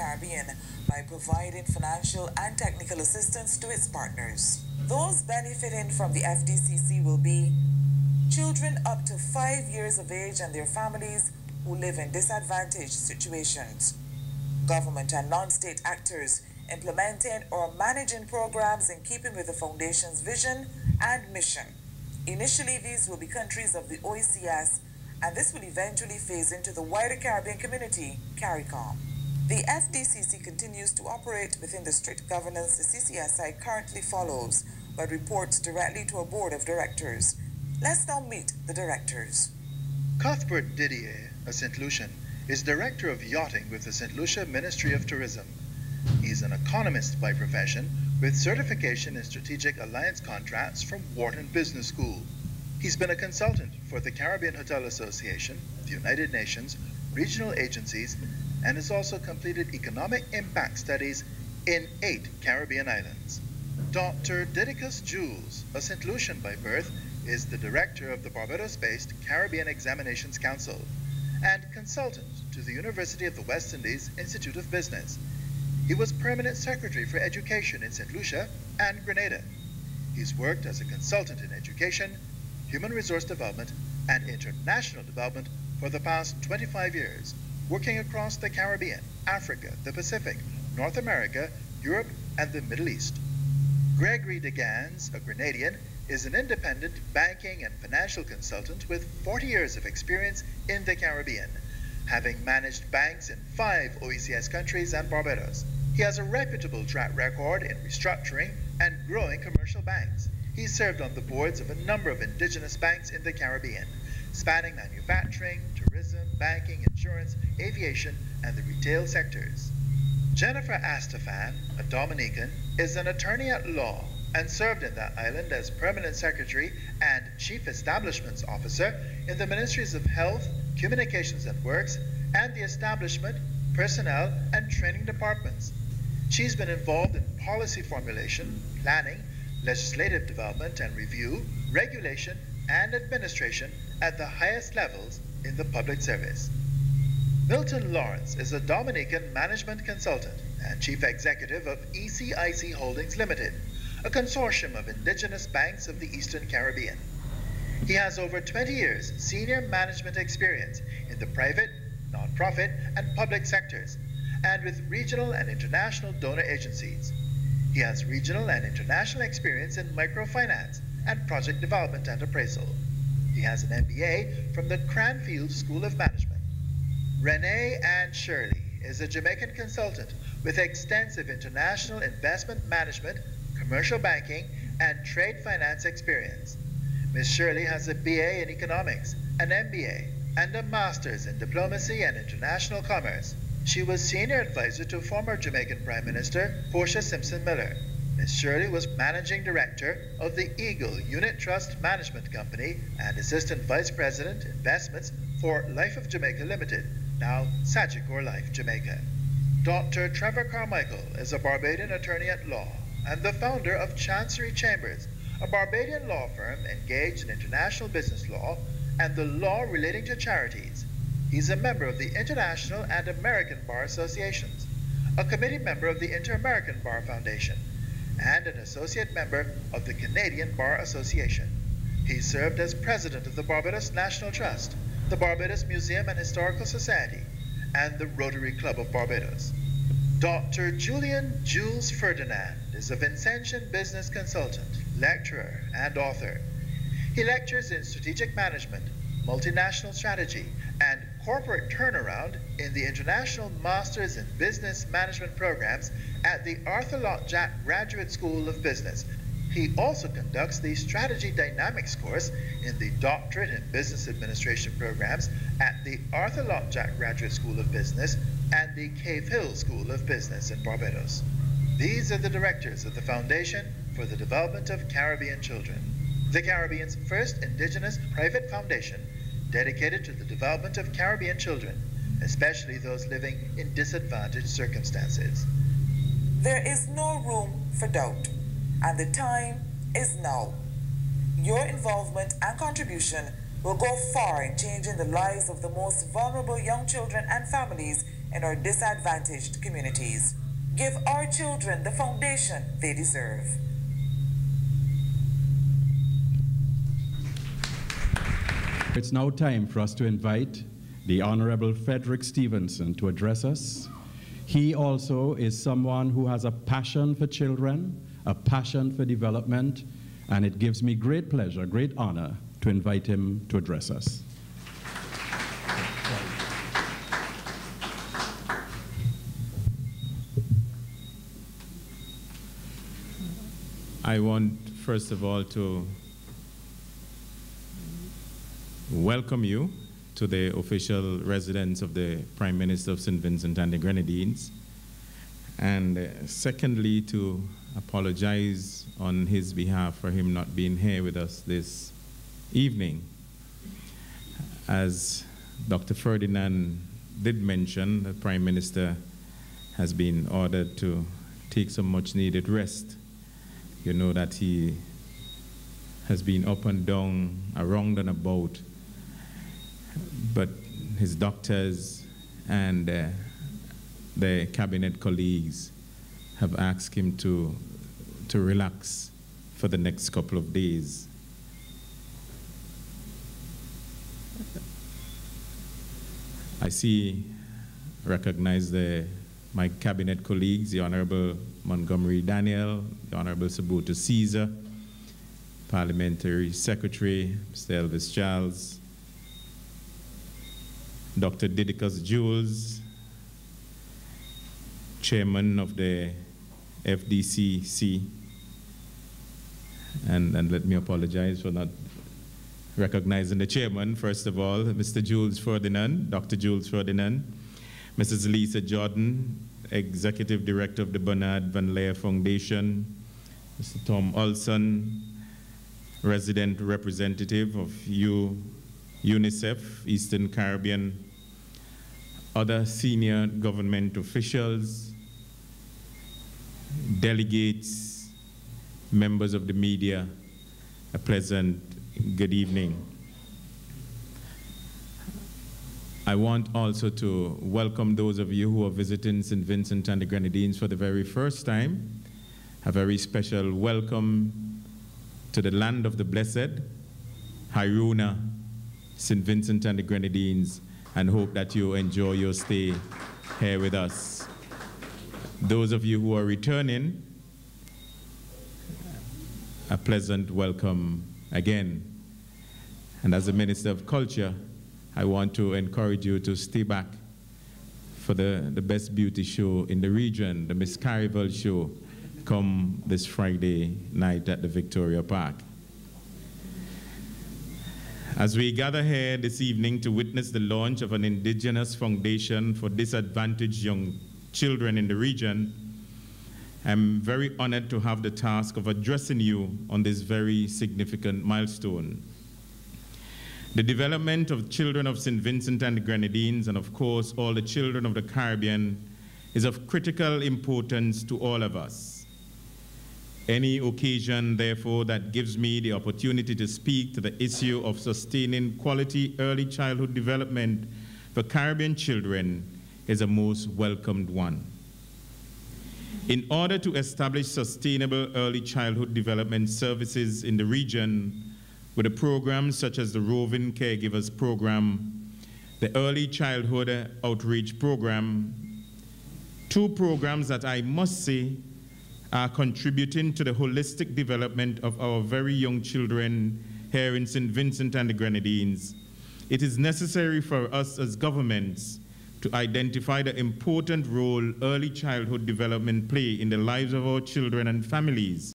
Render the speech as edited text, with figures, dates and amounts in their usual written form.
Caribbean by providing financial and technical assistance to its partners. Those benefiting from the FDCC will be children up to 5 years of age and their families who live in disadvantaged situations, government and non-state actors implementing or managing programs in keeping with the Foundation's vision and mission. Initially, these will be countries of the OECS, and this will eventually phase into the wider Caribbean community, CARICOM. The FDCC continues to operate within the strict governance the CCSI currently follows, but reports directly to a board of directors. Let's now meet the directors. Cuthbert Didier, a St. Lucian, is Director of Yachting with the St. Lucia Ministry of Tourism. He's an economist by profession with certification in strategic alliance contracts from Wharton Business School. He's been a consultant for the Caribbean Hotel Association, the United Nations, regional agencies, and has also completed economic impact studies in 8 Caribbean islands. Dr. Didicus Jules, a St. Lucian by birth, is the director of the Barbados-based Caribbean Examinations Council and consultant to the University of the West Indies Institute of Business. He was permanent secretary for education in St. Lucia and Grenada. He's worked as a consultant in education, human resource development, and international development for the past 25 years, working across the Caribbean, Africa, the Pacific, North America, Europe, and the Middle East. Gregory Degans, a Grenadian, is an independent banking and financial consultant with 40 years of experience in the Caribbean, having managed banks in 5 OECS countries and Barbados. He has a reputable track record in restructuring and growing commercial banks. He served on the boards of a number of indigenous banks in the Caribbean, spanning manufacturing, tourism, banking, insurance, aviation, and the retail sectors. Jennifer Astafan, a Dominican, is an attorney at law and served in that island as permanent secretary and chief establishments officer in the Ministries of Health, Communications and Works, and the establishment, personnel, and training departments. She's been involved in policy formulation, planning, legislative development and review, regulation, and administration at the highest levels in the public service. Milton Lawrence is a Dominican management consultant and chief executive of ECIC Holdings Limited, a consortium of indigenous banks of the Eastern Caribbean. He has over 20 years senior management experience in the private, nonprofit, and public sectors, and with regional and international donor agencies. He has regional and international experience in microfinance and project development and appraisal. He has an MBA from the Cranfield School of Management. Renee Ann Shirley is a Jamaican consultant with extensive international investment management, commercial banking, and trade finance experience. Ms. Shirley has a BA in economics, an MBA, and a master's in diplomacy and international commerce. She was senior advisor to former Jamaican Prime Minister Portia Simpson Miller. Ms. Shirley was managing director of the Eagle Unit Trust Management Company and assistant vice president investments for Life of Jamaica Limited, now Sagicor Life Jamaica. Dr. Trevor Carmichael is a Barbadian attorney at law and the founder of Chancery Chambers, a Barbadian law firm engaged in international business law and the law relating to charities. He's a member of the International and American Bar Associations, a committee member of the Inter-American Bar Foundation, and an associate member of the Canadian Bar Association. He served as president of the Barbados National Trust, the Barbados Museum and Historical Society, and the Rotary Club of Barbados. Dr. Julian Jules Ferdinand is a Vincentian business consultant, lecturer, and author. He lectures in strategic management, multinational strategy, and corporate turnaround in the International Masters in Business Management programs at the Arthur Lott Jack Graduate School of Business. He also conducts the Strategy Dynamics course in the Doctorate in Business Administration programs at the Arthur Lott Jack Graduate School of Business and the Cave Hill School of Business in Barbados. These are the directors of the Foundation for the Development of Caribbean Children, the Caribbean's first indigenous private foundation dedicated to the development of Caribbean children, especially those living in disadvantaged circumstances. There is no room for doubt, and the time is now. Your involvement and contribution will go far in changing the lives of the most vulnerable young children and families in our disadvantaged communities. Give our children the foundation they deserve. It's now time for us to invite the Honorable Frederick Stevenson to address us. He also is someone who has a passion for children, a passion for development, and it gives me great pleasure, great honor to invite him to address us. I want, first of all, to welcome you to the official residence of the Prime Minister of St. Vincent and the Grenadines, and secondly, to apologize on his behalf for him not being here with us this evening. As Dr. Ferdinand did mention, the Prime Minister has been ordered to take some much-needed rest. You know that he has been up and down, around and about, but his doctors and the cabinet colleagues have asked him to relax for the next couple of days. I recognize my cabinet colleagues, the Honorable Montgomery Daniel, the Honorable Sabuto Caesar, Parliamentary Secretary, Mr. Elvis Charles, Dr. Didicus Jules, Chairman of the FDCC, and let me apologize for not recognizing the Chairman, first of all, Mr. Jules Ferdinand, Dr. Jules Ferdinand, Mrs. Lisa Jordan, Executive Director of the Bernard Van Leer Foundation, Mr. Tom Olson, Resident Representative of UNICEF, Eastern Caribbean, other senior government officials, delegates, members of the media, a pleasant good evening. I want also to welcome those of you who are visiting St. Vincent and the Grenadines for the very first time. A very special welcome to the land of the blessed, Hairuna, St. Vincent and the Grenadines, and hope that you enjoy your stay here with us. Those of you who are returning, a pleasant welcome again. And as the Minister of Culture, I want to encourage you to stay back for the best beauty show in the region, the Miss Carnival show, come this Friday night at the Victoria Park. As we gather here this evening to witness the launch of an indigenous foundation for disadvantaged young children in the region, I'm very honored to have the task of addressing you on this very significant milestone. The development of children of St. Vincent and the Grenadines, and of course all the children of the Caribbean, is of critical importance to all of us. Any occasion, therefore, that gives me the opportunity to speak to the issue of sustaining quality early childhood development for Caribbean children is a most welcomed one. In order to establish sustainable early childhood development services in the region, with a program such as the Roving Caregivers Program, the Early Childhood Outreach Program, two programs that I must say are contributing to the holistic development of our very young children here in St. Vincent and the Grenadines. It is necessary for us as governments to identify the important role early childhood development play in the lives of our children and families.